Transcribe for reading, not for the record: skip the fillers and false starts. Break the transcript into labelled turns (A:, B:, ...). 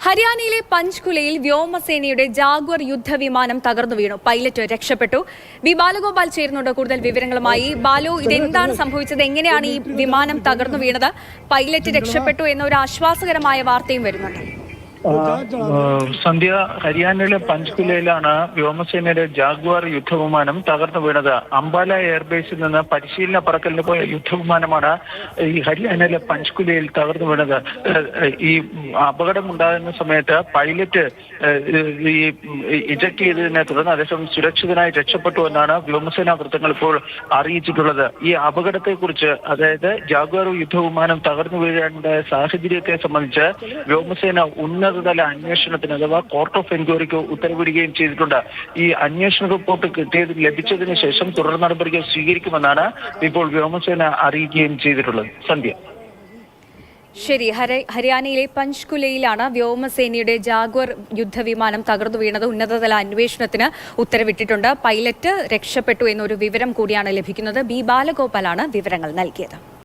A: ഹരിയാനയിലെ പഞ്ച്കുലയിൽ വ്യോമസേനയുടെ ജാഗ്വർ യുദ്ധവിമാനം തകർന്നു വീണു. പൈലറ്റ് രക്ഷപ്പെട്ടു. ബി ബാലഗോപാൽ ചേരുന്നുണ്ട് കൂടുതൽ വിവരങ്ങളുമായി. ബാലു, ഇതെന്താണ് സംഭവിച്ചത്? എങ്ങനെയാണ് ഈ വിമാനം തകർന്നു വീണത്? പൈലറ്റ് രക്ഷപ്പെട്ടു എന്ന ഒരു ആശ്വാസകരമായ വാർത്തയും വരുന്നുണ്ട്.
B: സന്ധ്യ, ഹരിയാനയിലെ പഞ്ച്കുലയിലാണ് വ്യോമസേനയുടെ ജാഗ്വാർ യുദ്ധവിമാനം തകർന്നു വീണത്. അംബാല എയർബേസിൽ നിന്ന് പരിശീലന പറക്കലിന് പോയ യുദ്ധവിമാനമാണ് ഈ ഹരിയാനയിലെ പഞ്ച്കുലയിൽ തകർന്നു വീണത്. ഈ അപകടമുണ്ടാകുന്ന സമയത്ത് പൈലറ്റ് ഈ ഇജക്ട് ചെയ്തതിനെ തുടർന്ന് അദ്ദേഹം സുരക്ഷിതനായി രക്ഷപ്പെട്ടു എന്നാണ് വ്യോമസേനാ വൃത്തങ്ങൾ ഇപ്പോൾ അറിയിച്ചിട്ടുള്ളത്. ഈ അപകടത്തെക്കുറിച്ച്, അതായത് ജാഗ്വാർ യുദ്ധവിമാനം തകർന്നു വീഴേണ്ട സാഹചര്യത്തെ സംബന്ധിച്ച് വ്യോമസേന ഉന്നതതല അന്വേഷണത്തിന്, അഥവാ കോർട്ട് ഓഫ് എൻക്വയറിക്ക് ഉത്തരവിടുകയും ചെയ്തിട്ടുണ്ട്. ഈ അന്വേഷണ റിപ്പോർട്ട് ലഭിച്ചതിന് ശേഷം തുടർ നടപടികൾ സ്വീകരിക്കുമെന്നാണ് ഇപ്പോൾ വ്യോമസേന അറിയിക്കുകയും ചെയ്തിട്ടുള്ളത്. സന്ധ്യ.
A: ശരി, ഹരിയാനയിലെ പഞ്ച്കുലയിലാണ് വ്യോമസേനയുടെ ജാഗ്വർ യുദ്ധവിമാനം തകർന്നു വീണത്. ഉന്നതതല അന്വേഷണത്തിന് ഉത്തരവിട്ടിട്ടുണ്ട്. പൈലറ്റ് രക്ഷപ്പെട്ടു എന്നൊരു വിവരം കൂടിയാണ് ലഭിക്കുന്നത്. ബി ബാലഗോപാലാണ് വിവരങ്ങൾ നൽകിയത്.